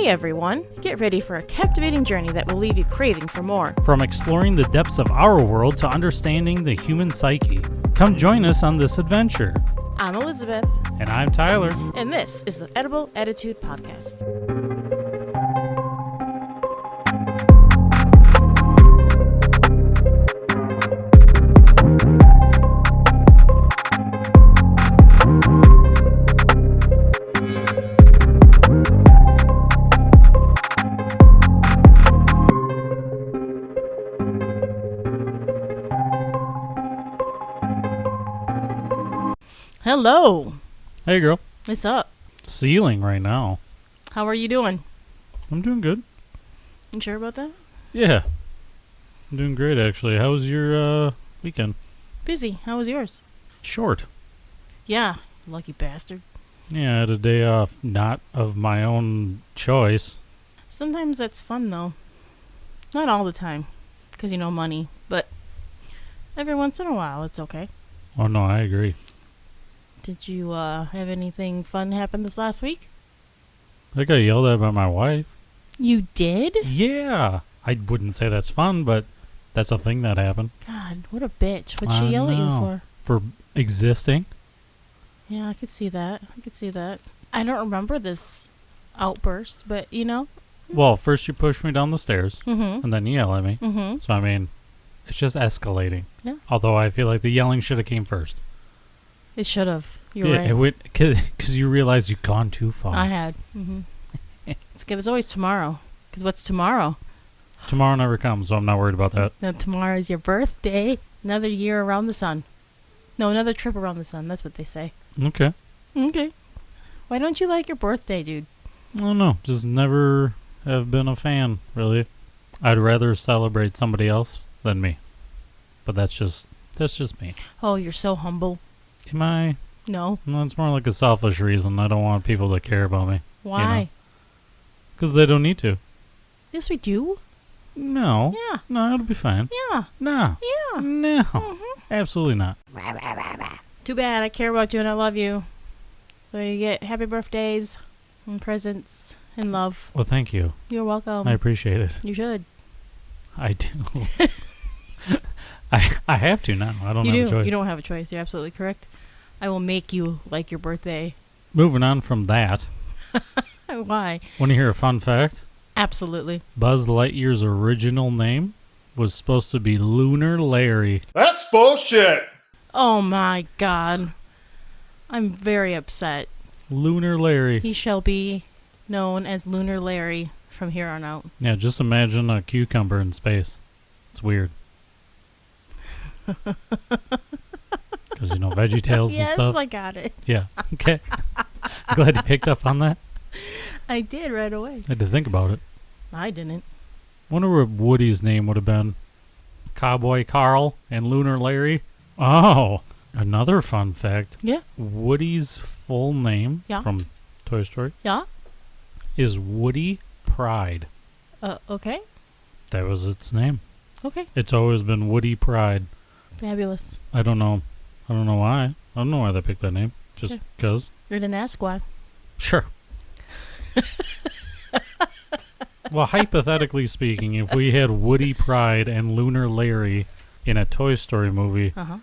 Hey everyone, get ready for a captivating journey that will leave you craving for more. From exploring the depths of our world to understanding the human psyche. Come join us on this adventure. I'm Elizabeth. And I'm Tyler. And this is the Edible Attitude Podcast. Hello. Hey, girl. What's up? Ceiling right now. How are you doing? I'm doing good. You sure about that? Yeah. I'm doing great, actually. How was your weekend? Busy. How was yours? Short. Yeah, lucky bastard. Yeah, I had a day off, not of my own choice. Sometimes that's fun, though. Not all the time, because, money. But every once in a while, it's okay. Oh, no, I agree. Did you have anything fun happen this last week? I got yelled at by my wife. You did? Yeah. I wouldn't say that's fun, but that's a thing that happened. God, what a bitch. What'd she yell at you for? For existing. Yeah, I could see that. I don't remember this outburst, but, Well, first you push me down the stairs, Mm-hmm. and then you yell at me. Mm-hmm. So, I mean, it's just escalating. Yeah. Although I feel like the yelling should have came first. It should have. You're Yeah, right. it would, because you realized you've gone too far. I had. Mm-hmm. It's good. It's always tomorrow. Because what's tomorrow? Tomorrow never comes, so I'm not worried about that. No, tomorrow is your birthday. Another year around the sun. No, another trip around the sun. That's what they say. Okay. Okay. Why don't you like your birthday, dude? I don't know. Just never have been a fan, really. I'd rather celebrate somebody else than me. But that's just me. Oh, you're so humble. Am I? No. No, it's more like a selfish reason. I don't want people to care about me. Why? Because they don't need to. Yes, we do. No. Yeah. No, it'll be fine. Yeah. No. Yeah. No. Mm-hmm. Absolutely not. Too bad. I care about you and I love you. So you get happy birthdays and presents and love. Well, thank you. You're welcome. I appreciate it. You should. I do. I have to now. I don't You have do. a choice. You don't have a choice. You're absolutely correct. I will make you like your birthday. Moving on from that. Why? Want to hear a fun fact? Absolutely. Buzz Lightyear's original name was supposed to be Lunar Larry. That's bullshit. Oh my God. I'm very upset. Lunar Larry. He shall be known as Lunar Larry from here on out. Yeah, just imagine a cucumber in space. It's weird. Because, VeggieTales and stuff. Yes, I got it. Yeah, okay. I'm glad you picked up on that. I did right away. I had to think about it. I didn't. Wonder what Woody's name would have been. Cowboy Carl and Lunar Larry. Oh, another fun fact. Yeah. Woody's full name from Toy Story Yeah? is Woody Pride. Okay. That was its name. Okay. It's always been Woody Pride. Fabulous. I don't know why. I don't know why they picked that name. Just because. You didn't ask why. Sure. Well, hypothetically speaking, if we had Woody Pride and Lunar Larry in a Toy Story movie, Uh-huh.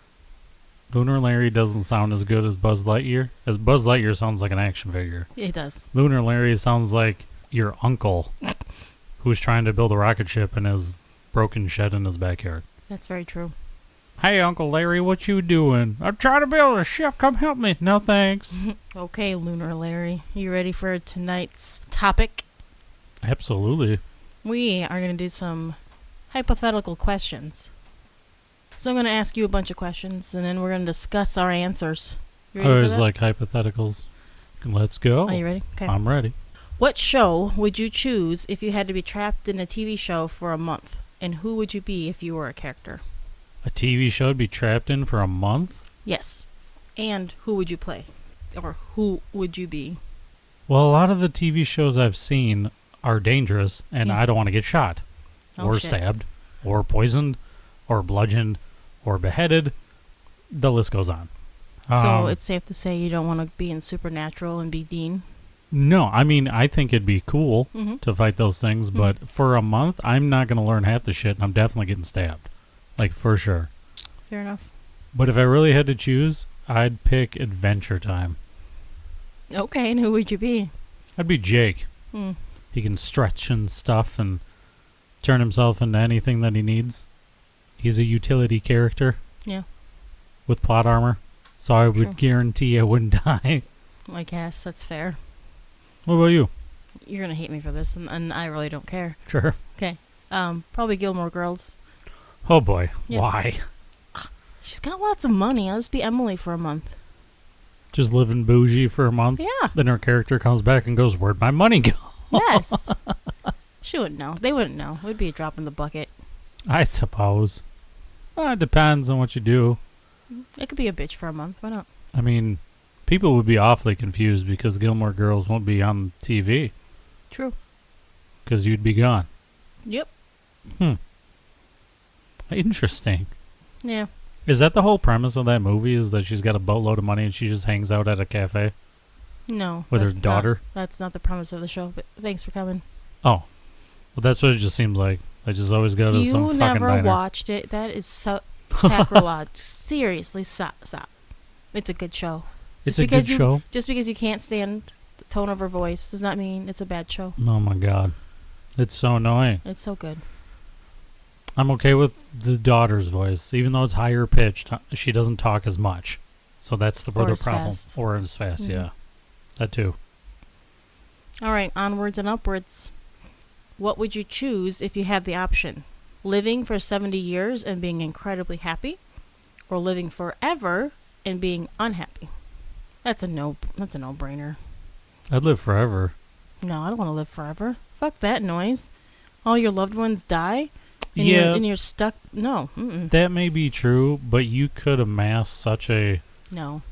Lunar Larry doesn't sound as good as Buzz Lightyear. As Buzz Lightyear sounds like an action figure. It does. Lunar Larry sounds like your uncle who's trying to build a rocket ship in his broken shed in his backyard. That's very true. Hey, Uncle Larry, what you doing? I'm trying to build a ship. Come help me. No, thanks. Okay, Lunar Larry. You ready for tonight's topic? Absolutely. We are going to do some hypothetical questions. So I'm going to ask you a bunch of questions, and then we're going to discuss our answers. You I ready for always that? like hypotheticals. Let's go. Are you ready? Okay. I'm ready. What show would you choose if you had to be trapped in a TV show for a month? And who would you be if you were a character? A TV show to be trapped in for a month? Yes. And who would you play? Or who would you be? Well, a lot of the TV shows I've seen are dangerous, and Yes. I don't want to get shot, or shit. stabbed, or poisoned, or bludgeoned, or beheaded. The list goes on. So it's safe to say you don't want to be in Supernatural and be Dean? No, I mean, I think it'd be cool Mm-hmm. to fight those things, but for a month, I'm not going to learn half the shit, and I'm definitely getting stabbed. Like, for sure. Fair enough. But if I really had to choose, I'd pick Adventure Time. Okay, and who would you be? I'd be Jake. Hmm. He can stretch and stuff and turn himself into anything that he needs. He's a utility character. Yeah. With plot armor. So I would True. guarantee I wouldn't die. I guess that's fair. What about you? You're gonna hate me for this, and I really don't care. Sure. Okay. Probably Gilmore Girls. Oh boy. Yeah. Why? She's got lots of money. I'll just be Emily for a month. Just living bougie for a month? Yeah. Then her character comes back and goes, "Where'd my money go?" Yes. She wouldn't know. They wouldn't know. It would be a drop in the bucket. I suppose. It depends on what you do. It could be a bitch for a month. Why not? I mean, people would be awfully confused because Gilmore Girls won't be on TV. True. Because you'd be gone. Yep. Interesting. Yeah. Is that the whole premise of that movie, is that she's got a boatload of money and she just hangs out at a cafe No. with her that's daughter? That's not the premise of the show, but thanks for coming. Oh. Well, that's what it just seems like. I just always go to some You fucking never diner. watched it. That is so sacrilege. Seriously, stop. It's a good show. It's a good show? Just because you can't stand the tone of her voice does not mean it's a bad show. Oh my god. It's so annoying. It's so good. I'm okay with the daughter's voice. Even though it's higher pitched, she doesn't talk as much. So that's the Or other as problem. fast. Or as fast, Mhm. yeah. That too. All right, onwards and upwards. What would you choose if you had the option? Living for 70 years and being incredibly happy, or living forever and being unhappy? That's a no-brainer. I'd live forever. No, I don't want to live forever. Fuck that noise. All your loved ones die and Yeah, you're stuck. No. Mm-mm. that may be true, but you could amass such a... No.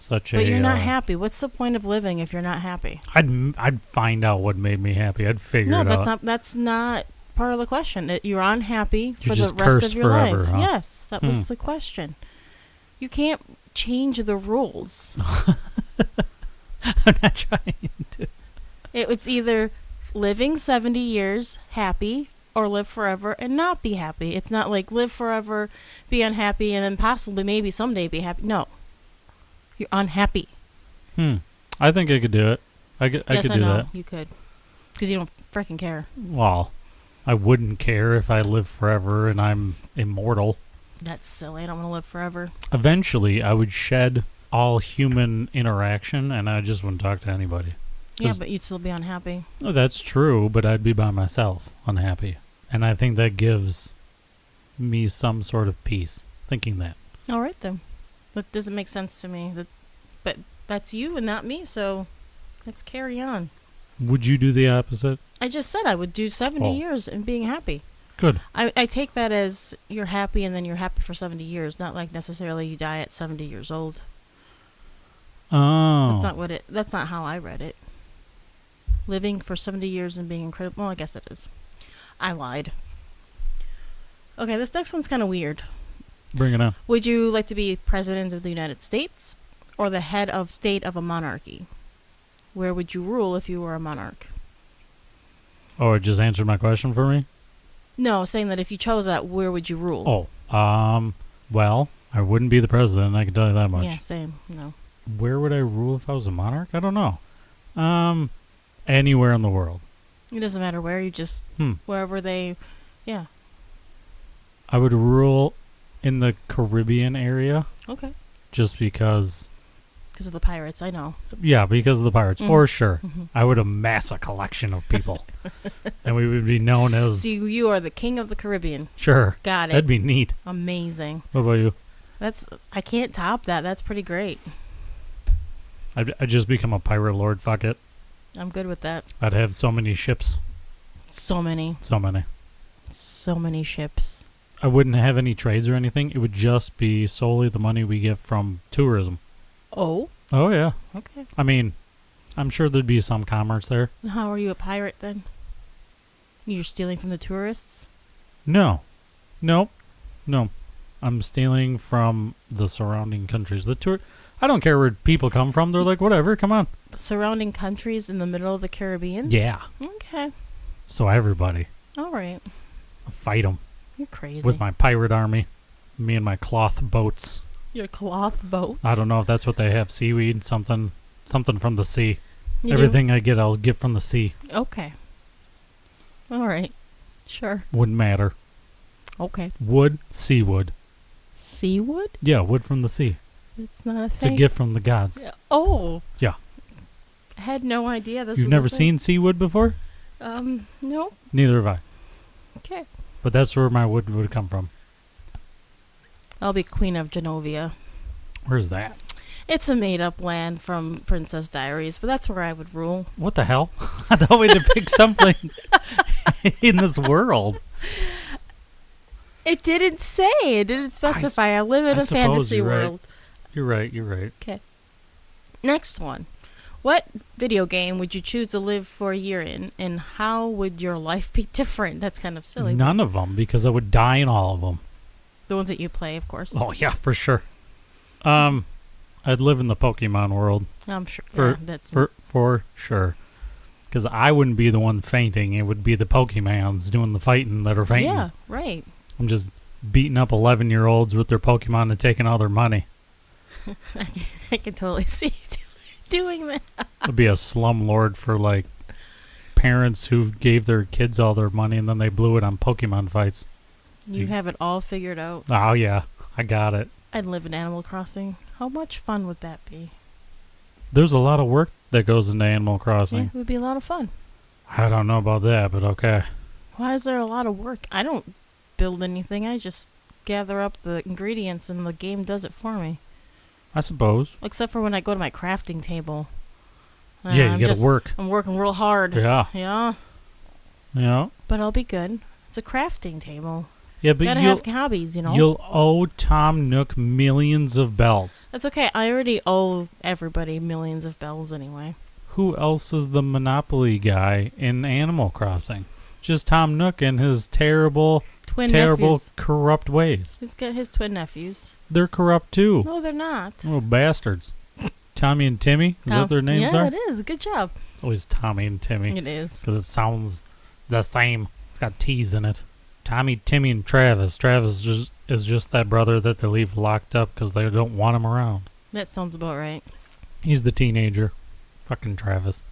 But But you're not happy. What's the point of living if you're not happy? I'd find out what made me happy. I'd figure No, it out. that's not part of the question. You're unhappy for You're the just rest cursed of your forever, life. huh? Yes, that was the question. You can't change the rules. I'm not trying to. It's either living 70 years happy or live forever and not be happy. It's not like live forever, be unhappy, and then possibly maybe someday be happy. No. You're unhappy. I think I could do it. I Yes, could I do know. that. You could. Because you don't freaking care. Well, I wouldn't care if I live forever and I'm immortal. That's silly. I don't want to live forever. Eventually, I would shed all human interaction and I just wouldn't talk to anybody. Yeah, but you'd still be unhappy. Oh, that's true, but I'd be by myself, unhappy. And I think that gives me some sort of peace, thinking that. All right, then. That doesn't make sense to me. But that's you and not me, so let's carry on. Would you do the opposite? I just said I would do 70 Oh. years and being happy. Good. I take that as you're happy and then you're happy for 70 years, not like necessarily you die at 70 years old. Oh. That's not how I read it. Living for 70 years and being incredible. Well, I guess it is. I lied. Okay, this next one's kind of weird. Bring it on. Would you like to be president of the United States or the head of state of a monarchy? Where would you rule if you were a monarch? Oh, it just answered my question for me? No, saying that if you chose that, where would you rule? Oh, well, I wouldn't be the president, I can tell you that much. Yeah, same. No. Where would I rule if I was a monarch? I don't know. Anywhere in the world. It doesn't matter where, you just, wherever they, yeah. I would rule in the Caribbean area. Okay. Just because... Because of the pirates, I know. Yeah, because of the pirates, for sure. Mhm. I would amass a collection of people. And we would be known as... So you are the king of the Caribbean. Sure. Got it. That'd be neat. Amazing. What about you? I can't top that. That's pretty great. I'd just become a pirate lord, fuck it. I'm good with that. I'd have so many ships. So many. So many. So many ships. I wouldn't have any trades or anything. It would just be solely the money we get from tourism. Oh? Oh, yeah. Okay. I mean, I'm sure there'd be some commerce there. How are you a pirate then? You're stealing from the tourists? No. Nope. No. I'm stealing from the surrounding countries. I don't care where people come from. They're like, whatever, come on. the surrounding countries in the middle of the Caribbean? Yeah. Okay. So everybody. All right. I'll fight them You're crazy. with my pirate army. Me and my cloth boats. Your cloth boat. I don't know if that's what they have. Seaweed, something from the sea. You Everything I get, I'll get from the sea. do? Okay. All right. Sure. Wouldn't matter. Okay. Wood, seawood. Seawood? Yeah, wood from the sea. It's not a It's thing. a gift from the gods. Yeah. Oh. Yeah. I had no idea this You've was a never thing. seen seawood before? No. Neither have I. Okay. But that's where my wood would come from. I'll be Queen of Genovia. Where's that? It's a made-up land from Princess Diaries, but that's where I would rule. What the hell? I thought we had to pick something in this world. It didn't say. It didn't specify. I live in I a suppose fantasy you're right. world. You're right. Okay. Next one. What video game would you choose to live for a year in, and how would your life be different? That's kind of silly. None of them, because I would die in all of them. The ones that you play, of course. Oh, yeah, for sure. I'd live in the Pokemon world. I'm sure. For- Yeah, that's For sure. Because I wouldn't be the one fainting. It would be the Pokemons doing the fighting that are fainting. yeah, right. I'm just beating up 11-year-olds with their Pokemon and taking all their money. I can totally see you doing that. I'd be a slumlord for, like, parents who gave their kids all their money and then they blew it on Pokemon fights. You have it all figured out. Oh, yeah. I got it. I'd live in Animal Crossing. How much fun would that be? There's a lot of work that goes into Animal Yeah, Crossing. it would be a lot of fun. I don't know about that, but okay. Why is there a lot of work? I don't build anything. I just gather up the ingredients and the game does it for me. I suppose. Except for when I go to my crafting table. Yeah, you gotta work. I'm working real hard. Yeah. Yeah. Yeah. But I'll be good. It's a crafting table. Yeah, but Gotta have hobbies, you know? you'll owe Tom Nook millions of bells. That's okay. I already owe everybody millions of bells anyway. Who else is the Monopoly guy in Animal Crossing? Just Tom Nook and his terrible, Twin nephews. corrupt ways. He's got his twin nephews. They're corrupt too. No, they're not. Little bastards. Tommy and Timmy? Is that their names yeah, are? it is. Good job. It's always Tommy and Timmy. It is. Because it sounds the same. It's got T's in it. Tommy, Timmy, and Travis. Travis is just that brother that they leave locked up because they don't want him around. That sounds about right. He's the teenager. Fucking Travis.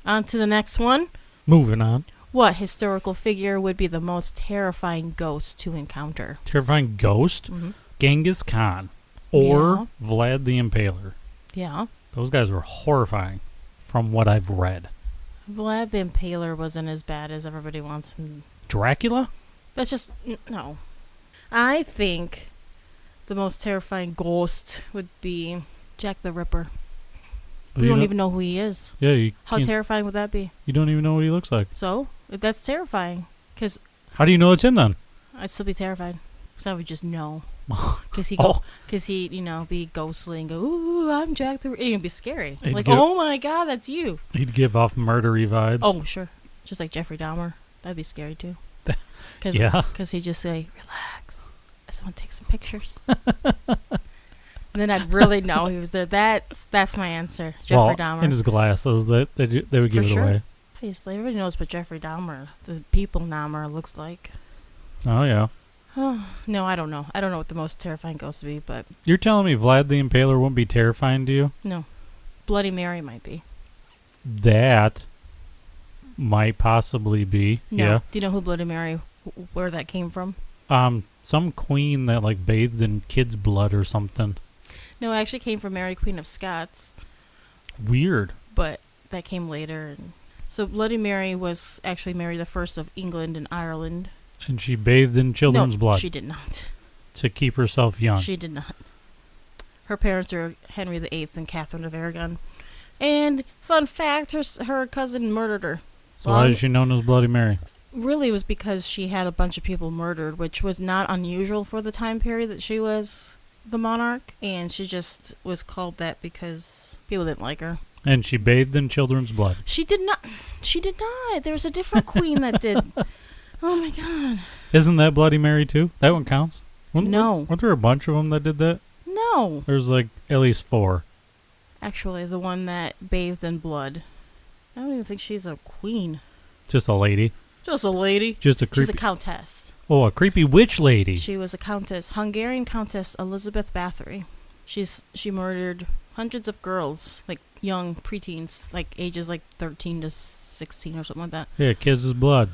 On to the next one. Moving on. What historical figure would be the most terrifying ghost to encounter? Terrifying ghost? Mm-hmm. Genghis Khan. Or Vlad the Impaler. Yeah. Those guys were horrifying from what I've read. Vlad the Impaler wasn't as bad as everybody wants him. Dracula? That's just, no. I think the most terrifying ghost would be Jack the Ripper. We don't even know who he is. Yeah, How terrifying would that be? you don't even know what he looks like. So, that's terrifying. Because How do you know it's him then? I'd still be terrified. Because I would just know. Because he'd, be ghostly and go, ooh, I'm Jack the Ripper. It'd be scary. He'd oh my God, that's you. He'd give off murdery vibes. Oh, sure. Just like Jeffrey Dahmer. That'd be scary too. Cause, Yeah. Because he'd just say, relax. I just want to take some pictures. And then I'd really know he was there. That's my answer. Jeffrey Dahmer. In his glasses, they would give For it sure. away. Obviously, everybody knows what Jeffrey Dahmer, the people Dahmer, looks like. Oh, yeah. No, I don't know. I don't know what the most terrifying ghost would be, but You're telling me Vlad the Impaler won't be terrifying to you? no. Bloody Mary might be. That might possibly be. No. Yeah. Do you know who Bloody Mary, where that came from? Some queen that like bathed in kids' blood or something. No, it actually came from Mary, Queen of Scots, Weird. but that came later. So Bloody Mary was actually Mary the First of England and Ireland. And she bathed in children's blood she did not. to keep herself young. She did not. Her parents were Henry VIII and Catherine of Aragon. And fun fact, her cousin murdered her. So why is she known as Bloody Mary? Really, it was because she had a bunch of people murdered, which was not unusual for the time period that she was the monarch. And she just was called that because people didn't like her. And she bathed in children's blood. She did not. She did not. There was a different queen that did. Oh my God. Isn't that Bloody Mary too? That one counts? No. Weren't there a bunch of them that did that? No. There's like at least 4. Actually, the one that bathed in blood. I don't even think she's a queen. Just a lady. Just a lady. Just a She's creepy. a countess. Oh, a creepy witch lady. She was a countess, Hungarian Countess Elizabeth Bathory. She murdered hundreds of girls, like young preteens, like ages like 13 to 16 or something like that. Yeah, kids' blood.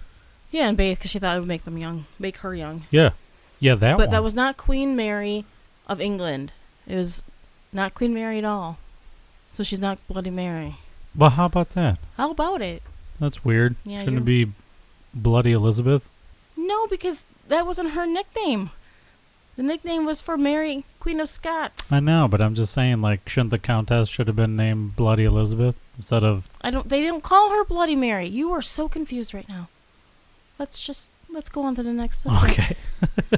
Yeah, and bathed because she thought it would make her young. Yeah. Yeah, that But one. that was not Queen Mary of England. It was not Queen Mary at all. So she's not Bloody Mary. Well, how about that? How about it? That's weird. Yeah, Shouldn't it be Bloody Elizabeth? No, because that wasn't her nickname. The nickname was for Mary, Queen of Scots. I know, but I'm just saying, like, shouldn't the Countess should have been named Bloody Elizabeth instead of... They didn't call her Bloody Mary. You are so confused right now. Let's go on to the next subject. Okay.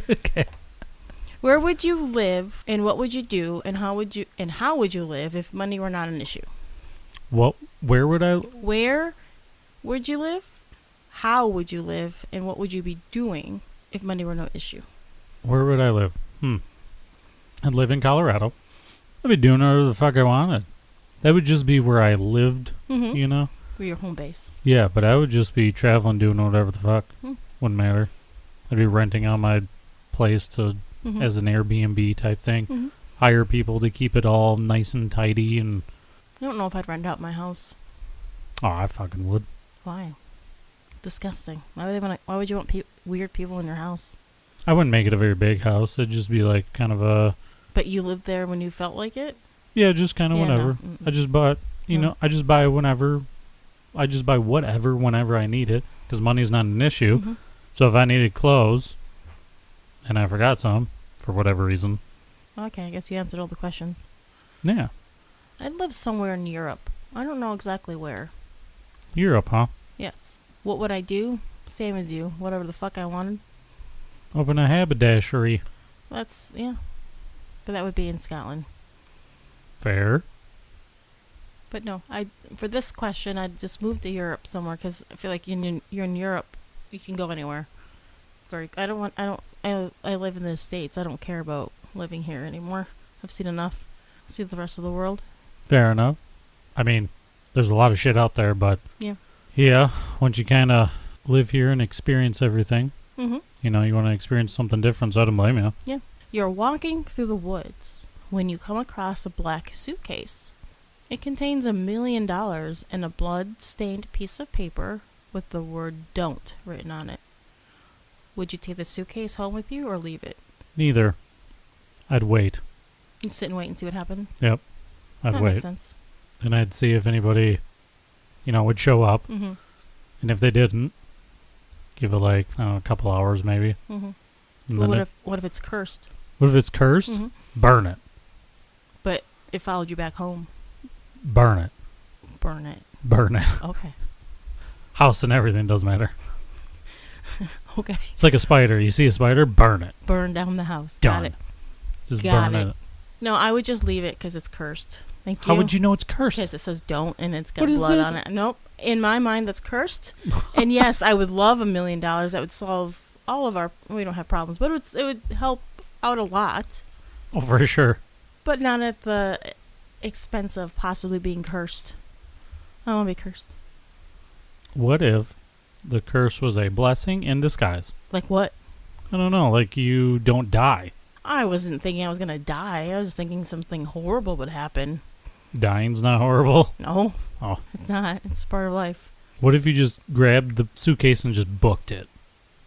Okay. Where would you live, and what would you do, and how would you live if money were not an issue? Where would I... Where would you live? How would you live, and what would you be doing if money were no issue? Where would I live? I'd live in Colorado. I'd be doing whatever the fuck I wanted. That would just be where I lived, Mm-hmm. you know? Where your home base. Yeah, but I would just be traveling, doing whatever the fuck. Wouldn't matter. I'd be renting out my place Mm-hmm. as an Airbnb type thing. Mm-hmm. Hire people to keep it all nice and tidy and... I don't know if I'd rent out my house. Oh, I fucking would. Why? Disgusting. Why would you want weird people in your house? I wouldn't make it a very big house. It'd just be like kind of a... But you lived there when you felt like it? Yeah, just kind of Yeah, whatever. no. I just bought, I just buy whenever. I just buy whatever whenever I need it because money's not an issue. Mm-hmm. So if I needed clothes and I forgot some for whatever reason, Okay, I guess you answered all the questions. yeah. I'd live somewhere in Europe. I don't know exactly where. Europe, huh? Yes. What would I do? Same as you. Whatever the fuck I wanted. Open a haberdashery. Yeah. But that would be in Scotland. Fair. But no, for this question, I'd just move to Europe somewhere because I feel like you're in Europe, you can go anywhere. I live in the States. I don't care about living here anymore. I've seen enough. See the rest of the world. Fair enough. I mean, there's a lot of shit out there, but yeah, once you kind of live here and experience everything, Mm-hmm. you want to experience something different, so I don't blame you. Yeah. You're walking through the woods when you come across a black suitcase. It contains $1 million and a blood-stained piece of paper with the word "don't" written on it. Would you take the suitcase home with you or leave it? Neither. I'd wait. You'd sit and wait and see what happened? I'd that wait. makes sense. And I'd see if anybody, would show up. Mm-hmm. And if they didn't, give it like, a couple hours maybe. Mm-hmm. And Well, then what if it's cursed? what if it's cursed? Mm-hmm. Burn it. But it followed you back home. Burn it. Burn it. Burn it. Okay. House and everything, doesn't matter. Okay. It's like a spider. You see a spider, burn it. Burn down the house. Done. Got it. Just Got burn it. No, I would just leave it because it's cursed. Thank you. How would you know it's cursed? Because it says "don't" and it's got What is blood that? on it. Nope. In my mind, that's cursed. And yes, I would love $1 million. That would solve all of our. We don't have problems, but it would help out a lot. Oh, for sure. But not at the expense of possibly being cursed. I don't want to be cursed. What if the curse was a blessing in disguise? Like what? I don't know. Like you don't die. I wasn't thinking I was gonna die. I was thinking something horrible would happen. Dying's not horrible. No. Oh. It's not. It's part of life. What if you just grabbed the suitcase and just booked it?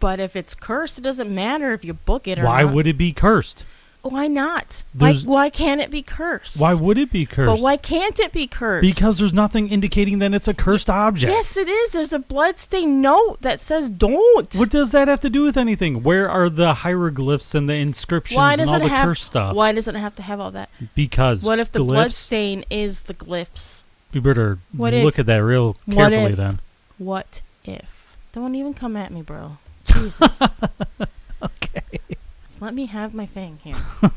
But if it's cursed, it doesn't matter if you book it or Why not. would it be cursed? Why not? There's- Why can't it be cursed? Why would it be cursed? But why can't it be cursed? Because there's nothing indicating that it's a cursed object. Yes, it is. There's a bloodstained note that says "don't." What does that have to do with anything? Where are the hieroglyphs and the inscriptions Why and does all it the have? cursed stuff? Why doesn't it have to have all that? Because What if the glyphs, blood stain is the glyphs? We better What if- look at that real what carefully if- then. What if? Don't even come at me, bro. Jesus. Okay. Just let me have my thing here.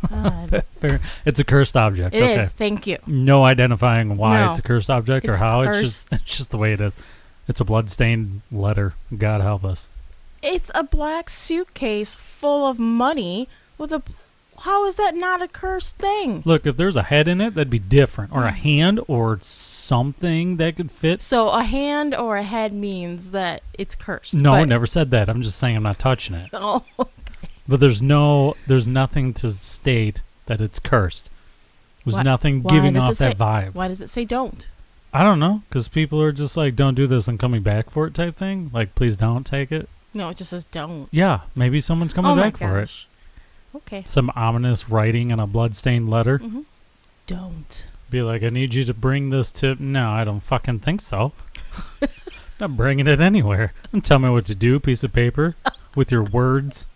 God. Fair. It's a cursed object. It okay. is. Thank you. No identifying why No. it's a cursed object or It's how. cursed. It's just the way it is. It's a blood-stained letter. God help us. It's a black suitcase full of money with a How is that not a cursed thing? Look, if there's a head in it, that'd be different. Or a hand or something that could fit. So a hand or a head means that it's cursed. No, I but- never said that. I'm just saying I'm not touching it. Oh, But there's nothing to state that it's cursed. There's Why- nothing why giving does off it that say- vibe. why does it say don't? I don't know, because people are just like, don't do this, I'm coming back for it type thing. Like, please don't take it. No, it just says don't. Yeah, maybe someone's coming Oh my back for it. gosh. Okay. Some ominous writing in a bloodstained letter. Mm-hmm. Don't. Be like, I need you to bring this to... No, I don't fucking think so. Not bringing it anywhere. Don't tell me what to do, piece of paper, with your words.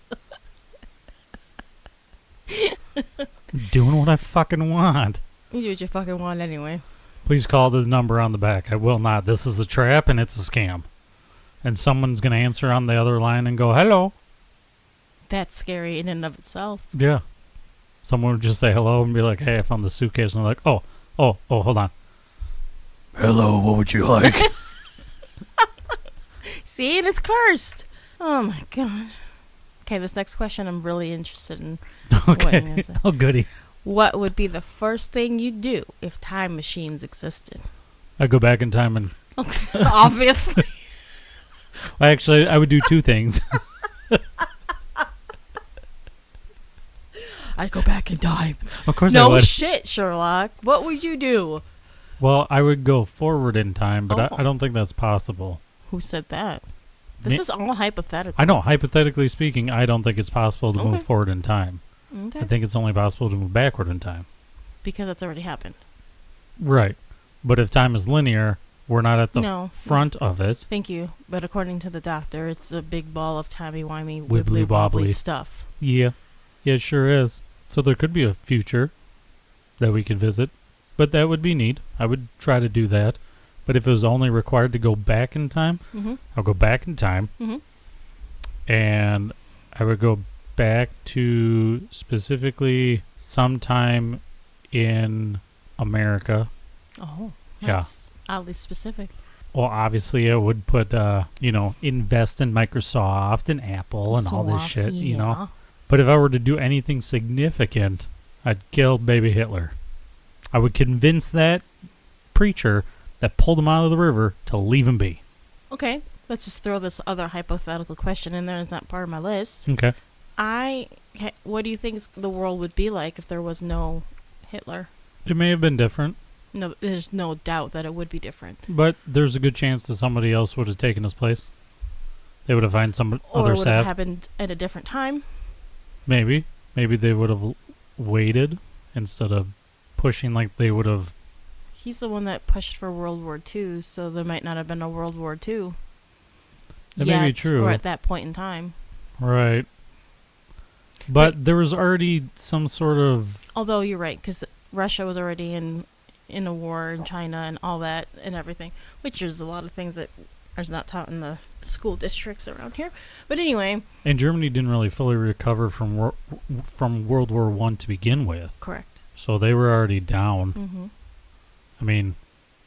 Doing what I fucking want. You do what you fucking want anyway. Please call the number on the back. I will not. This is a trap and it's a scam. And someone's going to answer on the other line and go, hello. That's scary in and of itself. Yeah. Someone would just say hello and be like, hey, I found the suitcase. And they're like, oh, hold on. Hello, what would you like? See, and it's cursed. Oh my god. Okay, this next question I'm really interested in. Okay. Oh, goody. What would be the first thing you'd do if time machines existed? I'd go back in time and... Obviously. Actually, I would do two things. I'd go back in time. Of course I No would. shit, Sherlock. What would you do? Well, I would go forward in time, but Oh. I don't think that's possible. Who said that? This is all hypothetical. I know, hypothetically speaking, I don't think it's possible to Okay. move forward in time. Okay. I think it's only possible to move backward in time. Because it's already happened. Right. But if time is linear, we're not at the No. front of it. Thank you. But according to the doctor, it's a big ball of timey-wimey, Wibbly wibbly-wobbly wobbly. stuff. Yeah. Yeah, it sure is. So there could be a future that we could visit. But that would be neat. I would try to do that. But if it was only required to go back in time, Mm-hmm. I'll go back in time. Mm-hmm. And I would go back to specifically sometime in America. Oh, Yeah. that's oddly specific. Well, obviously, I would put, invest in Microsoft and Apple and all this Soft, shit, you know. yeah. But if I were to do anything significant, I'd kill baby Hitler. I would convince that preacher that pulled him out of the river to leave him be. Okay, let's just throw this other hypothetical question in there. It's not part of my list. Okay. What do you think the world would be like if there was no Hitler? It may have been different, No, there's no doubt that it would be different. but there's a good chance that somebody else would have taken his place. They would have found some Or other it would have staff. happened at a different time. Maybe. Maybe they would have waited instead of pushing like they would have. He's the one that pushed for World War II, so there might not have been a World War II. That may be yet, true. Or at that point in time. Right. But there was already some sort of... Although you're right, because Russia was already in a war in China and all that and everything, which is a lot of things that is not taught in the school districts around here. But anyway, And Germany didn't really fully recover from World War One to begin with. correct. So they were already down. Hmm. I mean,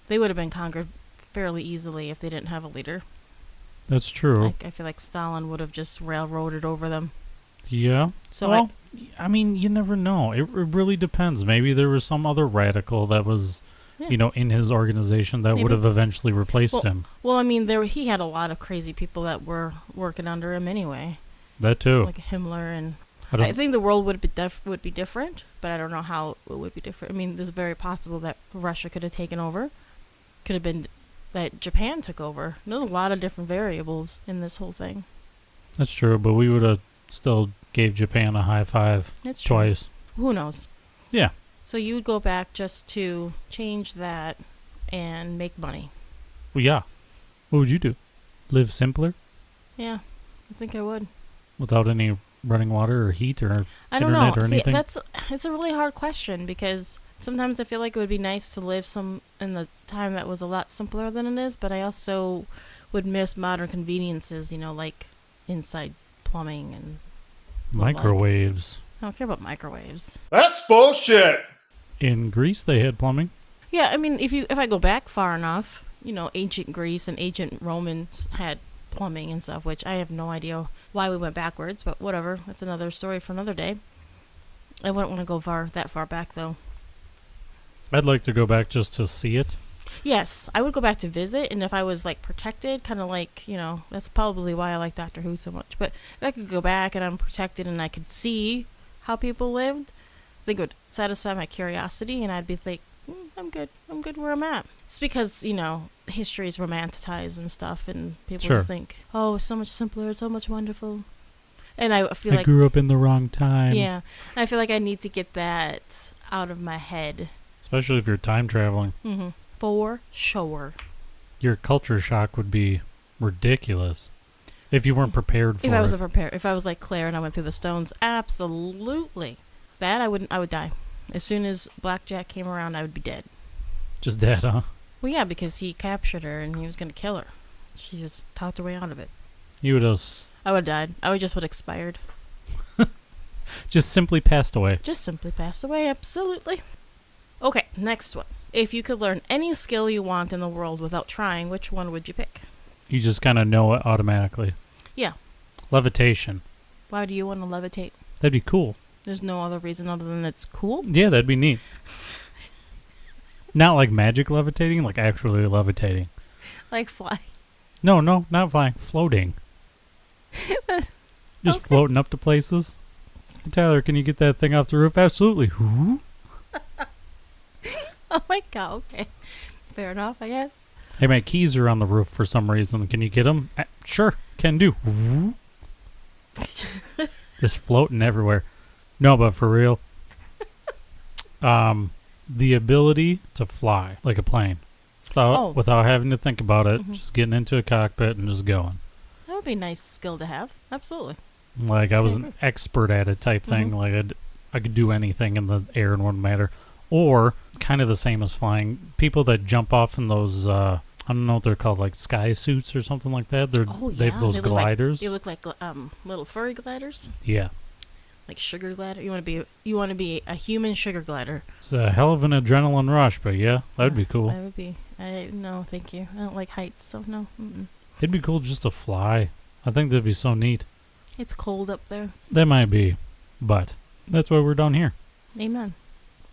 They would have been conquered fairly easily if they didn't have a leader. that's true. Like, I feel like Stalin would have just railroaded over them. Yeah. So Well, I mean, you never know. It really depends. Maybe there was some other radical that was, Yeah. in his organization that would Maybe. have eventually replaced him. I mean, he had a lot of crazy people that were working under him anyway, That too. like Himmler, and I don't, I think the world would be different, but I don't know how it would be different. I mean, there's very possible that Russia could have taken over, could have been that Japan took over. There's a lot of different variables in this whole thing. that's true, but we would have still gave Japan a high five It's true. twice. Who knows? Yeah. So you would go back just to change that and make money. Well, yeah. What would you do? Live simpler Yeah, I think I would. without any running water or heat or I don't internet know. or See, anything? it's a really hard question because sometimes I feel like it would be nice to live in the time that was a lot simpler than it is, but I also would miss modern conveniences, like inside plumbing and microwaves. I don't care about microwaves. That's bullshit. In Greece, they had plumbing. Yeah, I mean, if I go back far enough, ancient Greece and ancient Romans had plumbing and stuff, which I have no idea why we went backwards, but whatever. That's another story for another day. I wouldn't want to go that far back, though. I'd like to go back just to see it. Yes, I would go back to visit, and if I was, like, protected, kind of like, that's probably why I like Doctor Who so much. But if I could go back and I'm protected and I could see how people lived, I think it would satisfy my curiosity, and I'd be like, I'm good. I'm good where I'm at. It's because, history is romanticized and stuff, and people Sure. just think, oh, it's so much simpler, it's so much wonderful. And I feel I like, grew up in the wrong time. yeah, I feel like I need to get that out of my head. Especially if you're time traveling. Mm-hmm. For sure. Your culture shock would be ridiculous if you weren't prepared for If I wasn't it. prepared, if I was like Claire and I went through the stones, absolutely. That I would die. As soon as Blackjack came around, I would be dead. Just dead, huh? Well, yeah, because he captured her and he was going to kill her. She just talked her way out of it. You would have I would have died. I would just expired. just simply passed away. Just simply passed away, absolutely. Okay, next one. If you could learn any skill you want in the world without trying, which one would you pick? You just kind of know it automatically. Yeah. Levitation. Why do you want to levitate? That'd be cool. There's no other reason other than it's cool? Yeah, that'd be neat. Not like magic levitating, like actually levitating. Like fly. No, not flying. Floating. Just Okay. floating up to places. Tyler, can you get that thing off the roof? Absolutely. Whoo. Oh my god, okay. Fair enough, I guess. Hey, my keys are on the roof for some reason. Can you get them? Sure, can do. Whoo. Just floating everywhere. No, but for real. The ability to fly like a plane. Without having to think about it. Mhm. Just getting into a cockpit and just going. That would be a nice skill to have. Absolutely. Like I was Okay. an expert at it type thing. Mhm. Like I could do anything in the air and wouldn't matter. Or kind of the same as flying. People that jump off in those I don't know what they're called, like sky suits or something like that. Oh, They have yeah, those they look like- gliders. They look like little furry gliders, Yeah, like sugar glider. You want to be a human sugar glider. it's a hell of an adrenaline rush. But yeah, that'd be Yeah, cool. That would be. No, thank you. I don't like heights, so no. Mm-mm. It'd be cool just to fly. I think that'd be so neat. It's cold up there. That might be, but that's why we're down here. Amen.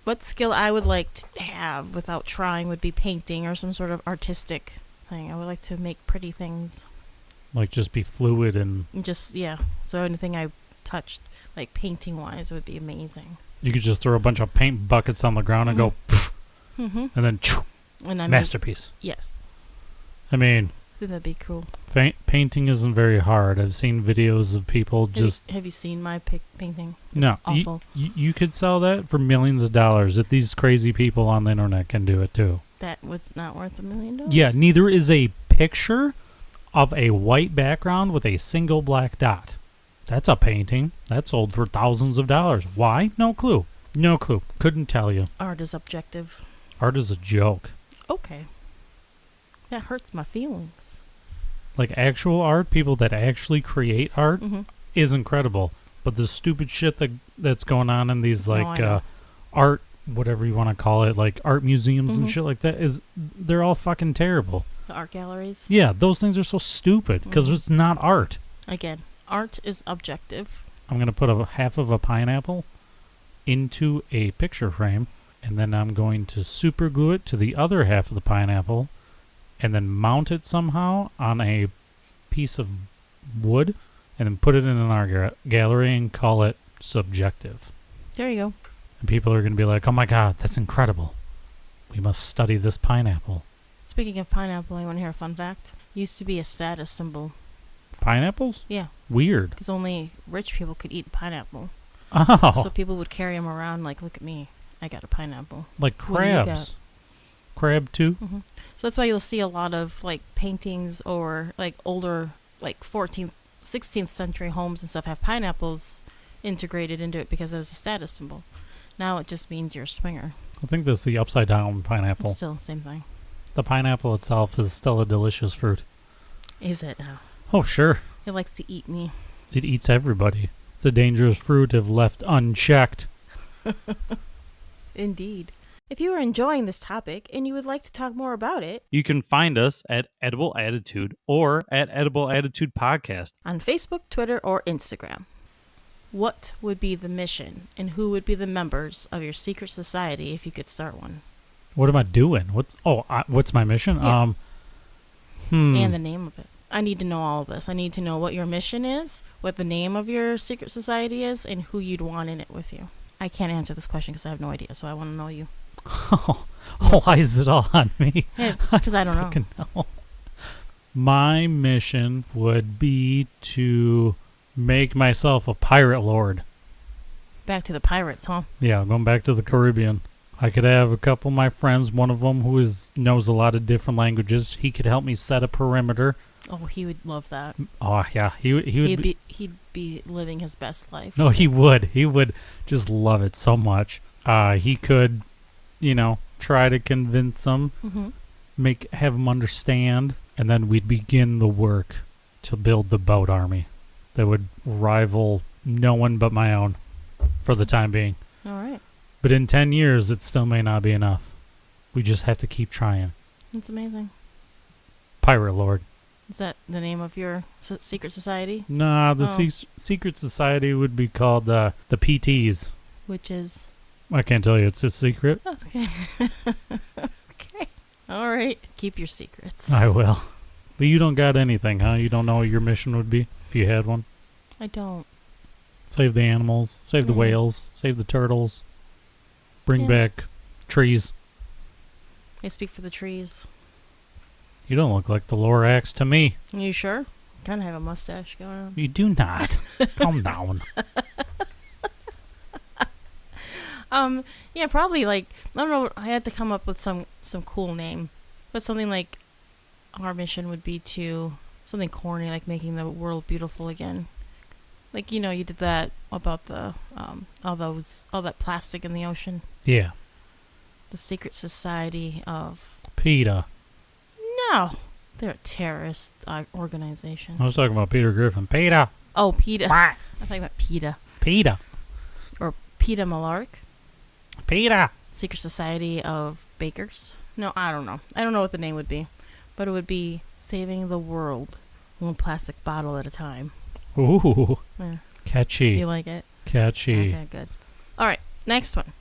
What skill I would like to have without trying would be painting or some sort of artistic thing. I would like to make pretty things. Like just be fluid and Just, yeah. So anything I touched, like painting-wise, would be amazing. you could just throw a bunch of paint buckets on the ground and go, Mm-hmm. and then And I masterpiece. yes. I mean, I think that'd be cool. painting isn't very hard. I've seen videos of people just Have you seen my painting? It's no. awful. You could sell that for millions of dollars. If these crazy people on the internet can do it too. That was not worth $1 million. Yeah, neither is a picture of a white background with a single black dot. That's a painting. That sold for thousands of dollars. Why? No clue. No clue. Couldn't tell you. Art is objective. Art is a joke. Okay. That hurts my feelings. Like actual art, people that actually create art Mm-hmm. is incredible. But the stupid shit that's going on in these I like know. art, whatever you want to call it, like art museums and Mhm. shit like that, they're all fucking terrible. The art galleries. Yeah, those things are so stupid because Mhm. it's not art. Again, art is objective. I'm going to put half of a pineapple into a picture frame, and then I'm going to super glue it to the other half of the pineapple, and then mount it somehow on a piece of wood, and then put it in an art gallery and call it subjective. There you go. And people are going to be like, oh my god, that's incredible. We must study this pineapple. Speaking of pineapple, you want to hear a fun fact? Used to be a status symbol. Pineapples? Yeah, Weird. because only rich people could eat pineapple. Oh, So people would carry them around like, look at me, I got a pineapple. like what do you got? crabs. Crab too? Hmm. So that's why you'll see a lot of like paintings or like older, like 14th, 16th century homes and stuff have pineapples integrated into it because it was a status symbol. Now it just means you're a swinger. I think this is the upside down pineapple. It's still the same thing. The pineapple itself is still a delicious fruit. Is it now? Oh, sure. It likes to eat me. It eats everybody. It's a dangerous fruit if left unchecked. Indeed. If you are enjoying this topic and you would like to talk more about it, You can find us at Edible Attitude or at Edible Attitude Podcast. on Facebook, Twitter, or Instagram. What would be the mission, and who would be the members of your secret society if you could start one? What am I doing? What's my mission? Yeah. And the name of it. I need to know all of this. I need to know what your mission is, what the name of your secret society is, and who you'd want in it with you. I can't answer this question because I have no idea, so I want to know you. Why is it all on me? Because I don't know. Fucking know. My mission would be to make myself a pirate lord. Back to the pirates, huh? Yeah, going back to the Caribbean. I could have a couple of my friends, one of them who knows a lot of different languages. He could help me set a perimeter. Oh, he would love that. Oh, yeah. He'd be living his best life. No, he would. He would just love it so much. He could, try to convince them, have them understand, and then we'd begin the work to build the boat army that would rival no one but my own for the time being. All right. But in 10 years, it still may not be enough. We just have to keep trying. That's amazing. Pirate Lord. Is that the name of your secret society? Nah, the secret society would be called the PTs. Which is? I can't tell you. It's a secret. Okay. Okay. All right. Keep your secrets. I will. But you don't got anything, huh? You don't know what your mission would be if you had one? I don't. Save the animals. Save the whales. Save the turtles. Bring back trees. I speak for the trees. You don't look like the Lorax to me. You sure? Kind of have a mustache going on. You do not. Calm down. Yeah, probably I don't know. I had to come up with some cool name, but something like our mission would be to something corny, like making the world beautiful again. Like, you did that about the all that plastic in the ocean. Yeah. The secret society of PETA. No, they're a terrorist organization. I was talking about Peter Griffin. PETA. Oh, PETA. I thought you meant PETA. PETA. Or PETA Malark. PETA. Secret Society of Bakers. No, I don't know. I don't know what the name would be, but it would be saving the world one plastic bottle at a time. Ooh. Yeah. Catchy. You like it? Catchy. Okay, good. All right, next one.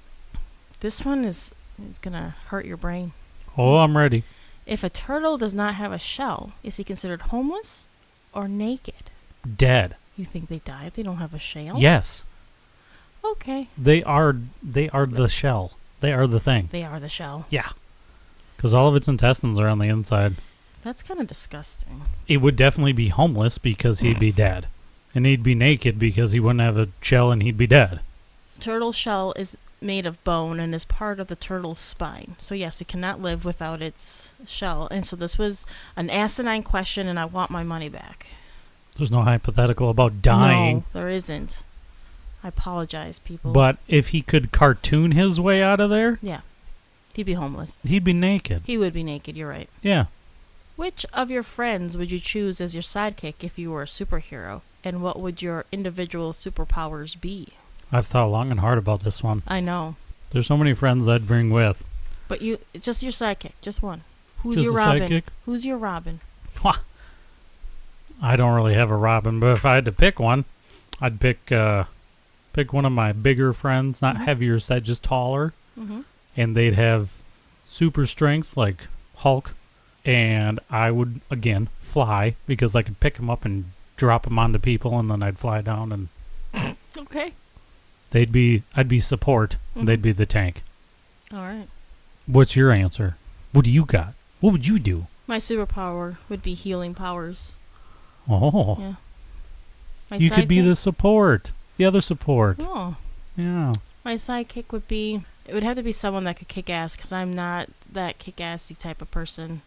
This one is gonna hurt your brain. Oh, I'm ready. If a turtle does not have a shell, is he considered homeless or naked? Dead. You think they die if they don't have a shell? Yes. Okay. They are the shell. They are the thing. They are the shell. Yeah. Because all of its intestines are on the inside. That's kind of disgusting. It would definitely be homeless because he'd be dead. And he'd be naked because he wouldn't have a shell and he'd be dead. Turtle shell is made of bone and is part of the turtle's spine. So yes, it cannot live without its shell. And so this was an asinine question, and I want my money back. There's no hypothetical about dying. No, there isn't. I apologize, people. But if he could cartoon his way out of there, yeah, he'd be homeless. He'd be naked. He would be naked, you're right. Yeah. Which of your friends would you choose as your sidekick if you were a superhero? And what would your individual superpowers be? I've thought long and hard about this one. I know. There's so many friends I'd bring with. But it's just your sidekick, just one. Who's just your a Robin? Sidekick? Who's your Robin? I don't really have a Robin, but if I had to pick one, I'd pick one of my bigger friends, not heavier set, just taller. Mm-hmm. And they'd have super strength like Hulk. And I would, again, fly because I could pick them up and drop them onto people, and then I'd fly down and... Okay. I'd be support, and they'd be the tank. All right. What's your answer? What do you got? What would you do? My superpower would be healing powers. Oh. Yeah. You could be the support. The other support. Oh. Yeah. My sidekick it would have to be someone that could kick ass, because I'm not that kick-assy type of person.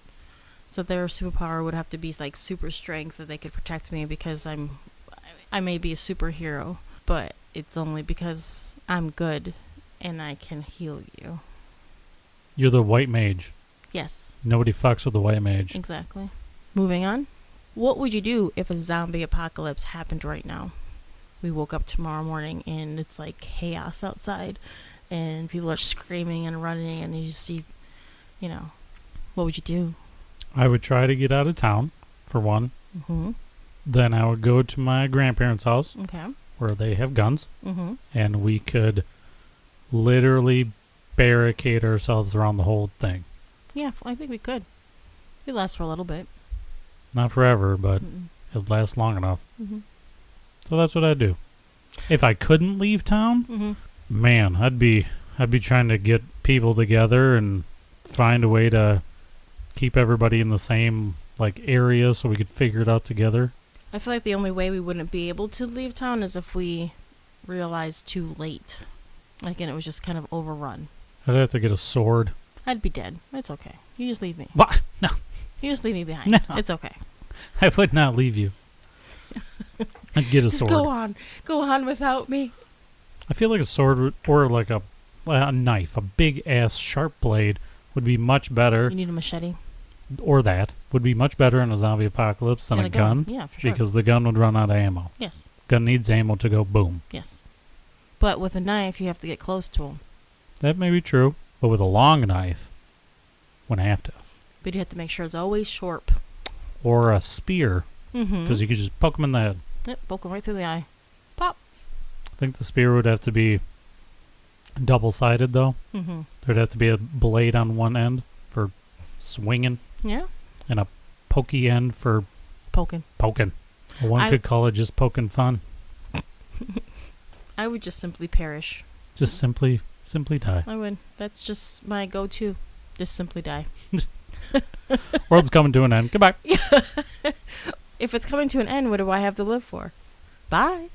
So their superpower would have to be like super strength, that they could protect me, because I may be a superhero, but it's only because I'm good and I can heal you. You're the white mage. Yes. Nobody fucks with the white mage. Exactly. Moving on. What would you do if a zombie apocalypse happened right now? We woke up tomorrow morning and it's like chaos outside and people are screaming and running, and you see, what would you do? I would try to get out of town, for one. Mm-hmm. Then I would go to my grandparents' house. Okay. where they have guns, Mm-hmm. and we could literally barricade ourselves around the whole thing. Yeah, I think we could. It'd last for a little bit. Not forever, but Mm-mm. it'd last long enough. Mm-hmm. So that's what I'd do. If I couldn't leave town, Mm-hmm. man, I'd be trying to get people together and find a way to keep everybody in the same like area so we could figure it out together. I feel like the only way we wouldn't be able to leave town is if we realized too late. Like, and it was just kind of overrun. I'd have to get a sword. I'd be dead. It's okay. You just leave me. What? No, You just leave me behind. No. It's okay. I would not leave you. I'd get a Just sword. go on. Go on without me. I feel like a sword or like a knife, a big ass sharp blade would be much better, You need a machete. or that would be much better in a zombie apocalypse than And a gun, Yeah, for sure. because the gun would run out of ammo. Yes. Gun needs ammo to go boom. Yes. But with a knife, you have to get close to them. That may be true, but with a long knife, wouldn't have to. But you have to make sure it's always sharp. Or a spear, Mm-hmm. because you could just poke them in the head. Yep, poke them right through the eye. Pop. I think the spear would have to be double-sided, though. Mm-hmm. There'd have to be a blade on one end for swinging, Yeah. and a pokey end for Poking. poking. Or one I- could call it just poking fun. I would just simply perish. Just simply die. I would. That's just my go-to. Just simply die. World's coming to an end. Goodbye. If it's coming to an end, what do I have to live for? Bye.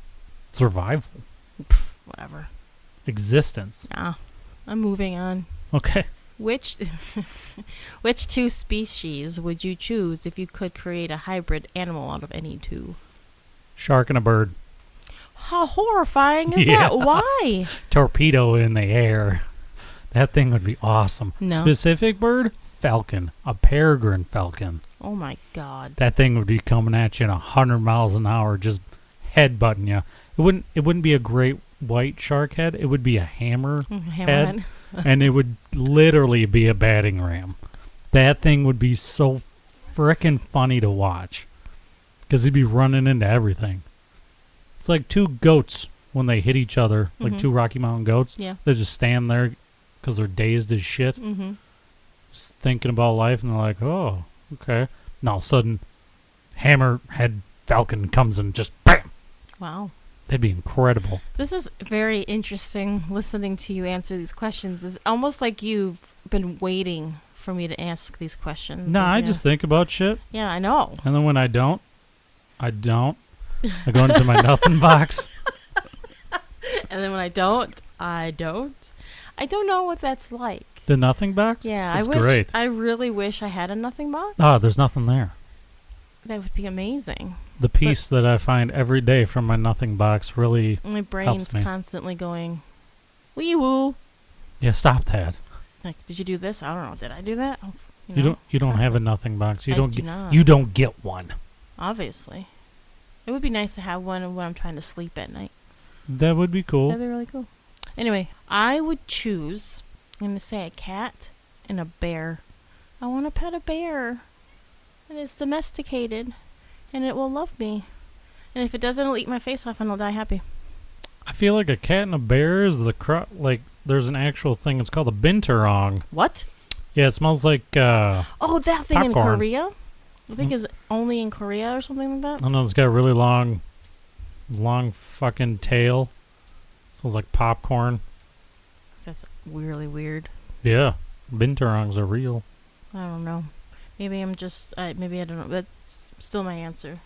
Survival. Whatever. Existence. Nah. I'm moving on. Okay. Which two species would you choose if you could create a hybrid animal out of any two? Shark and a bird. How horrifying is Yeah. that? Why? Torpedo in the air. That thing would be awesome. No. Specific bird? Falcon. A peregrine falcon. Oh my god. That thing would be coming at you in 100 miles an hour, just headbutting you. It wouldn't be a great white shark head. It would be a hammer, Hammerhead. and it would literally be a batting ram. That thing would be so frickin' funny to watch, because he'd be running into everything. It's like two goats when they hit each other, like Mhm. two Rocky Mountain goats. Yeah. They just stand there because they're dazed as shit, Mm-hmm. just thinking about life, and they're like, oh, okay. And all of a sudden, hammerhead falcon comes and just bam! Wow. That'd be incredible. This is very interesting listening to you answer these questions. It's almost like you've been waiting for me to ask these questions. Nah, I Yeah. just think about shit, Yeah, I know. and then when I don't. I go into my nothing box. And then when I don't. I don't know what that's like. The nothing box? Yeah, It's I wish. great. I really wish I had a nothing box. Ah, there's nothing there. That would be amazing. The peace that I find every day from my nothing box really... My brain's me. constantly going, wee woo. Yeah, stop that. Like, did you do this? I don't know. Did I do that? Oh, You don't have a nothing box. You I don't do get not. you don't get one. Obviously. It would be nice to have one when I'm trying to sleep at night. That would be cool. That'd be really cool. Anyway, I would choose, I'm going to say a cat and a bear. I want to pet a bear. And it's domesticated. And it will love me. And if it doesn't, it'll eat my face off and I'll die happy. I feel like a cat and a bear is like there's an actual thing. It's called a binturong. What? Yeah, it smells like Oh, that thing in Popcorn. Korea? I think is only in Korea or something like I that. don't know. It's got a really long fucking tail. Smells like popcorn. That's really weird. Yeah, binturongs are real. I don't know. Maybe I'm just, maybe I don't know. That's still my answer.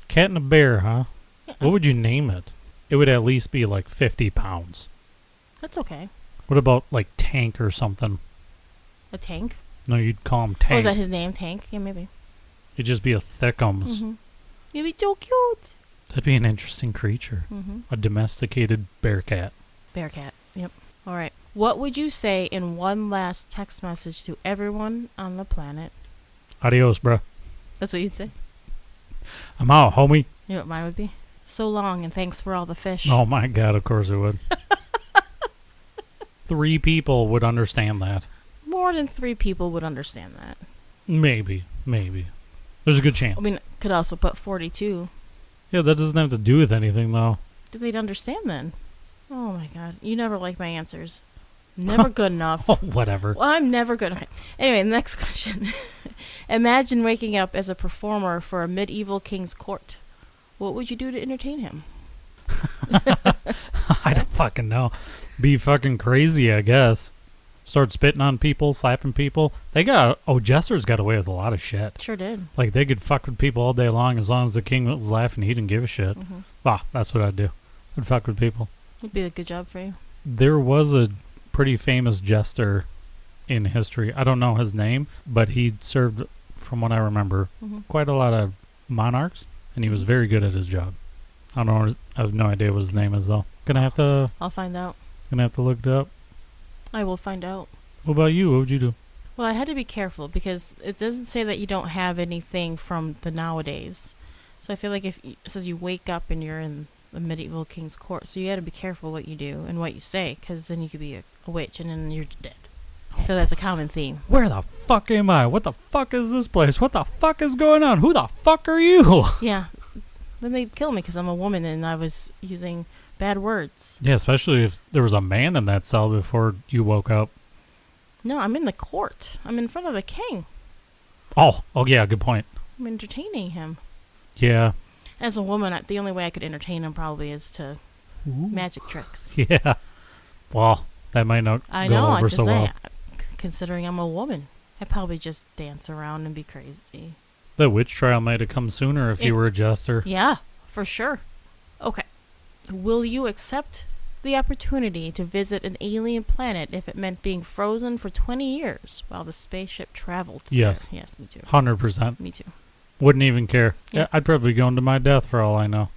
Cat and a bear, huh? Yeah, What would you name it? It would at least be like 50 pounds. that's okay. What about like Tank or something? A tank? No, you'd call him Oh, Tank. is that his name? Tank? Yeah, maybe. It'd just be a thickums. Mm-hmm. You'd be so cute. That'd be an interesting creature. Mm-hmm. A domesticated bear cat. Bear cat. Yep. All right. What would you say in one last text message to everyone on the planet? Adios, bruh. That's what you'd say? I'm out, homie. You know what mine would be? So long and thanks for all the fish. Oh my god, of course it would. 3 people would understand that. More than 3 people would understand that. Maybe. There's a good chance. I mean, could also put 42. Yeah, that doesn't have to do with anything, though. they'd understand then. Oh my god. You never like my answers. Never good enough. Oh, whatever. Well, I'm never good. Okay. Anyway, next question. Imagine waking up as a performer for a medieval king's court. What would you do to entertain him? I don't fucking know. Be fucking crazy, I guess. Start spitting on people, slapping people. Jesters got away with a lot of shit. Sure did. Like, they could fuck with people all day long as the king was laughing. He didn't give a shit. That's what I'd do. I'd fuck with people. It'd be a good job for you. There was a pretty famous jester in history. I don't know his name, but he served, from what I remember, quite a lot of monarchs, and he was very good at his job. I don't know. I have no idea what his name is, though. I'll find out. Gonna have to look it up. I will find out. What about you? What would you do? Well, I had to be careful because it doesn't say that you don't have anything from the nowadays. So I feel like it says you wake up and you're in the medieval king's court. So you got to be careful what you do and what you say, because then you could be a witch and then you're dead. So that's a common theme. Where the fuck am I? What the fuck is this place? What the fuck is going on? Who the fuck are you? Yeah. Then they'd kill me because I'm a woman and I was using bad words. Yeah, especially if there was a man in that cell before you woke up. No, I'm in the court. I'm in front of the king. Oh yeah, good point. I'm entertaining him. Yeah. As a woman, the only way I could entertain him probably is to magic tricks. Yeah. Well, that might not I go know, over I just so say, well. Considering I'm a woman, I'd probably just dance around and be crazy. The witch trial might have come sooner if you were a jester. Yeah, for sure. Okay. Will you accept the opportunity to visit an alien planet if it meant being frozen for 20 years while the spaceship traveled there? Yes. Yes, me too. 100%. Me too. Wouldn't even care. Yeah. I'd probably go into my death for all I know.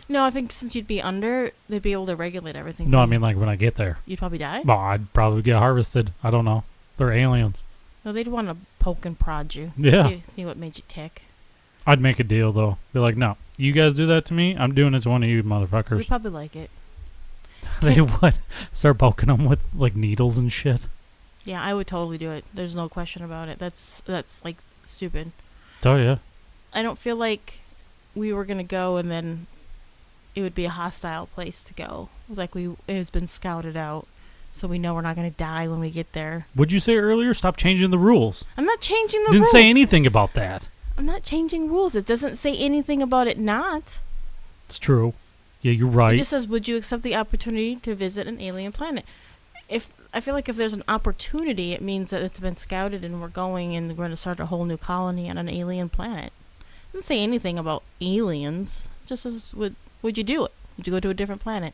No, I think since you'd be under, they'd be able to regulate everything. No, I mean like when I get there. You'd probably die? Well, I'd probably get harvested. I don't know. They're aliens. No, they'd want to poke and prod you. Yeah. See what made you tick. I'd make a deal, though. Be like, no, you guys do that to me, I'm doing it to one of you motherfuckers. We'd probably like it. They would start poking them with like needles and shit. Yeah, I would totally do it. There's no question about it. That's like stupid. Oh, yeah. I don't feel like we were going to go and then it would be a hostile place to go. Like it has been scouted out, so we know we're not going to die when we get there. What'd you say earlier? Stop changing the rules. I'm not changing the Didn't rules. say anything about that. I'm not changing rules. It doesn't say anything about it not. It's true. Yeah, you're right. It just says, would you accept the opportunity to visit an alien planet? I feel like if there's an opportunity, it means that it's been scouted and we're going and we're going to start a whole new colony on an alien planet. It doesn't say anything about aliens. It just says, would you do it? Would you go to a different planet?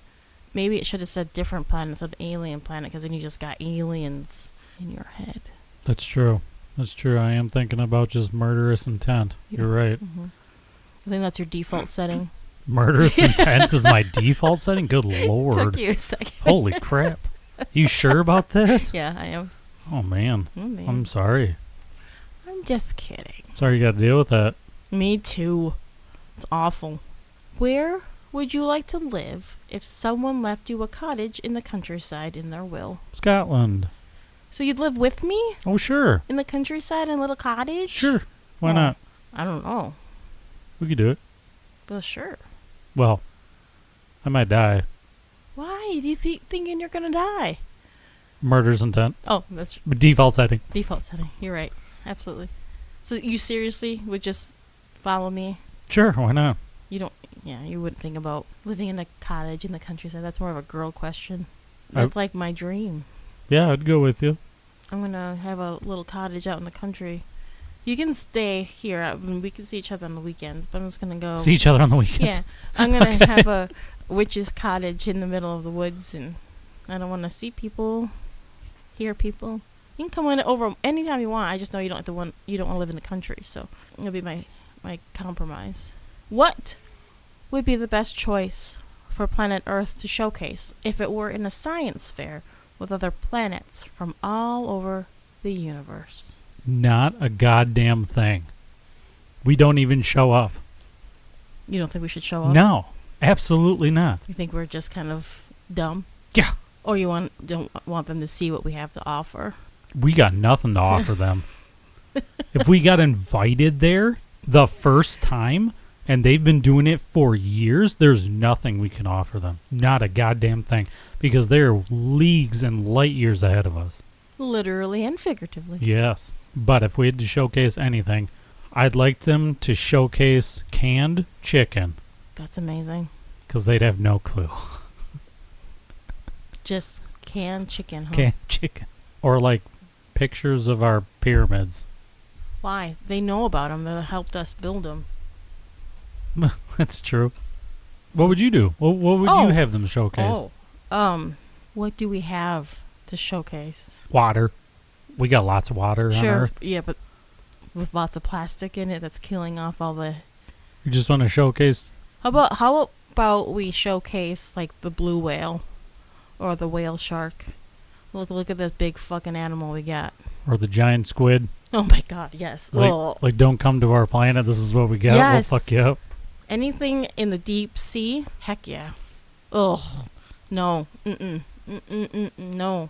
Maybe it should have said different planet instead of alien planet, because then you just got aliens in your head. That's true. That's true. I am thinking about just murderous intent. You're right. Mm-hmm. I think that's your default setting. Murderous intent is my default setting? Good lord. Took you a second. Holy crap. You sure about that? Yeah, I am. Oh, man. Oh, man. I'm sorry. I'm just kidding. Sorry you got to deal with that. Me too. It's awful. Where would you like to live if someone left you a cottage in the countryside in their will? Scotland. So you'd live with me? Oh, sure. In the countryside in a little cottage? Sure. Why not? I don't know. We could do it. Well, sure. Well, I might die. Why? Do you thinking you're going to die? Murder's intent. Oh, that's Default setting. default setting. You're right. Absolutely. So you seriously would just follow me? Sure, why not? You wouldn't think about living in a cottage in the countryside. That's more of a girl question. That's like my dream. Yeah, I'd go with you. I'm going to have a little cottage out in the country. You can stay here. I mean, we can see each other on the weekends, but I'm just going to go. See each other on the weekends? Yeah. I'm going to have a witch's cottage in the middle of the woods, and I don't want to see people, hear people. You can come in over anytime you want. I just know you don't want to live in the country, so it'll be my compromise. What would be the best choice for planet Earth to showcase if it were in a science fair with other planets from all over the universe? Not a goddamn thing. We don't even show up. You don't think we should show up? No, absolutely not. You think we're just kind of dumb? Yeah. Or you don't want them to see what we have to offer? We got nothing to offer them. If we got invited there the first time, and they've been doing it for years, there's nothing we can offer them. Not a goddamn thing. Because they're leagues and light years ahead of us. Literally and figuratively. Yes. But if we had to showcase anything, I'd like them to showcase canned chicken. That's amazing. Because they'd have no clue. Just canned chicken, huh? Canned chicken. Or like pictures of our pyramids. Why? They know about them. They helped us build them. That's true. What would you do? What would you have them showcase? What do we have to showcase? Water. We got lots of water on Earth. Yeah, but with lots of plastic in it that's killing off all the... You just want to showcase... How about we showcase, like, the blue whale or the whale shark? Look at this big fucking animal we got. Or the giant squid. Oh my god, yes. Like don't come to our planet, this is what we got. Yes. We'll fuck you up. Anything in the deep sea? Heck yeah. Ugh. No. No.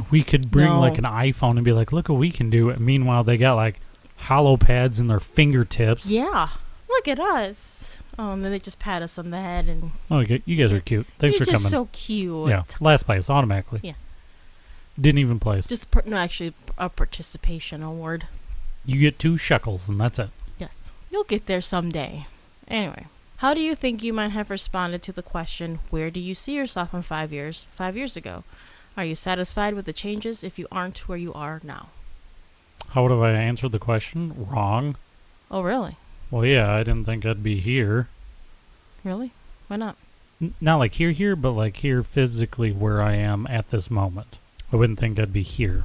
We could bring like an iPhone and be like, look what we can do. Meanwhile, they got like hollow pads in their fingertips. Yeah. Look at us. Oh, and then they just pat us on the head and... Oh, you guys are cute. Thanks for coming. You're just so cute. Yeah. Last place, automatically. Yeah. Didn't even place. Just, actually, a participation award. You get 2 shekels and that's it. Yes. You'll get there someday. Anyway. How do you think you might have responded to the question, where do you see yourself in 5 years, 5 years ago? Are you satisfied with the changes if you aren't where you are now? How would I answer the question? Wrong. Oh, really? Well, yeah, I didn't think I'd be here. Really? Why not? Not like here, but like here physically where I am at this moment. I wouldn't think I'd be here.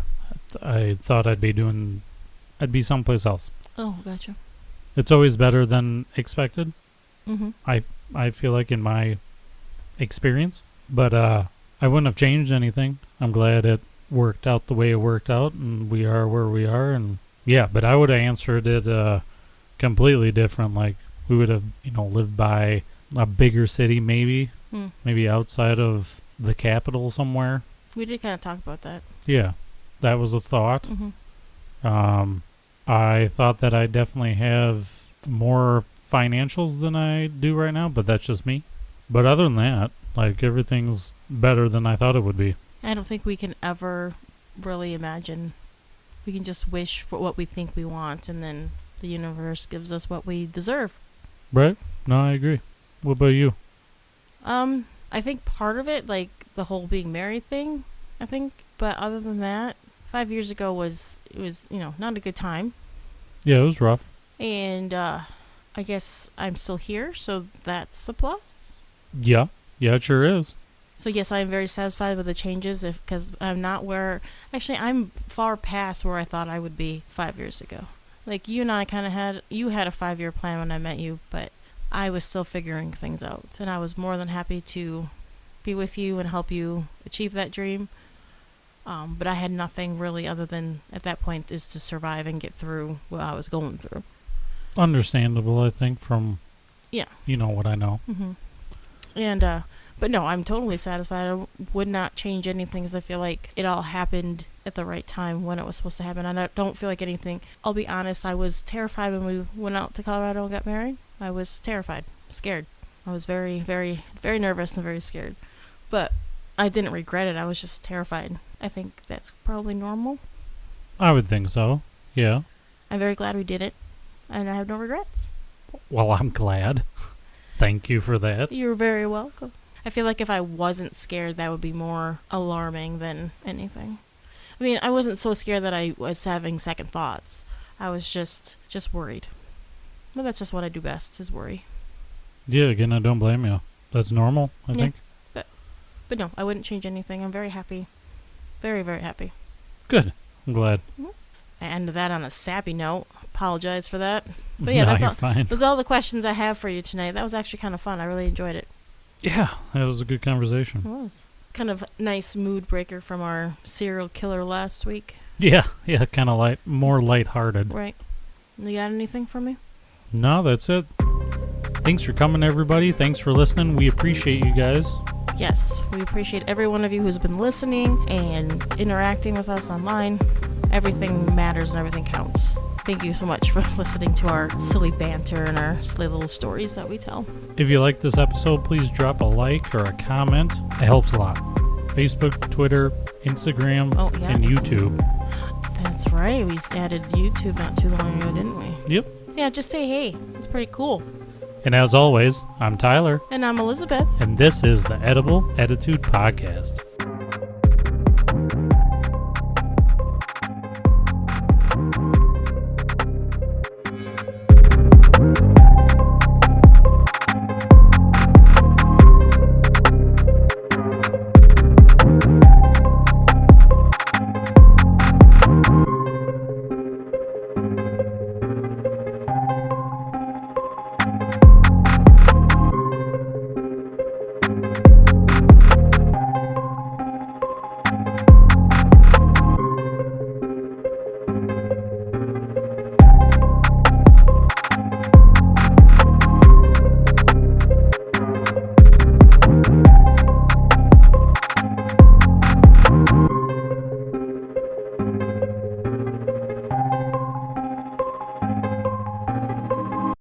I thought I'd be someplace else. Oh, gotcha. It's always better than expected. Mm-hmm. I feel like in my experience. But I wouldn't have changed anything. I'm glad it worked out the way it worked out and we are where we are. And yeah, but I would have answered it completely different. Like we would have, lived by a bigger city maybe. Maybe outside of the capital somewhere. We did kind of talk about that. Yeah, that was a thought. Mm-hmm. I thought that I definitely have more financials than I do right now, but that's just me. But other than that, like everything's better than I thought it would be. I don't think we can ever really imagine. We can just wish for what we think we want, and then the universe gives us what we deserve. Right? No, I agree. What about you? I think part of it, like the whole being married thing, I think. But other than that, 5 years ago was not a good time. Yeah, it was rough. And I guess I'm still here, so that's a plus. Yeah, it sure is. So yes, I am very satisfied with the changes, because I'm not where... Actually, I'm far past where I thought I would be 5 years ago. Like, you and I kind of had... You had a 5-year plan when I met you, but I was still figuring things out. And I was more than happy to be with you and help you achieve that dream. But I had nothing really other than, at that point, is to survive and get through what I was going through. Understandable, I think, from... Yeah. What I know. Mm-hmm. And, but no, I'm totally satisfied. I would not change anything, because I feel like it all happened at the right time when it was supposed to happen. And I don't feel like anything... I'll be honest, I was terrified when we went out to Colorado and got married. I was terrified, scared. I was very, very, very nervous and very scared. But I didn't regret it. I was just terrified. I think that's probably normal. I would think so, yeah. I'm very glad we did it, and I have no regrets. Well, I'm glad. Thank you for that. You're very welcome. I feel like if I wasn't scared, that would be more alarming than anything. I mean, I wasn't so scared that I was having second thoughts. I was just worried. But that's just what I do best, is worry. Yeah, again, I don't blame you. That's normal, I think. But no, I wouldn't change anything. I'm very happy. Very, very happy. Good. I'm glad. Mm-hmm. I ended that on a sappy note. Apologize for that. But yeah, no, fine. Those are all the questions I have for you tonight. That was actually kind of fun. I really enjoyed it. Yeah, that was a good conversation. It was. Kind of nice mood breaker from our serial killer last week. Yeah, kind of more lighthearted. Right. You got anything for me? No, that's it. Thanks for coming, everybody. Thanks for listening. We appreciate you guys. Yes, we appreciate every one of you who's been listening and interacting with us online. Everything matters and everything counts. Thank you so much for listening to our silly banter and our silly little stories that we tell. If you like this episode, please drop a like or a comment. It helps a lot. Facebook, Twitter, Instagram, and YouTube. That's right. We added YouTube not too long ago, didn't we? Yep. Yeah, just say hey. It's pretty cool. And as always, I'm Tyler. And I'm Elizabeth. And this is the Edible Attitude Podcast.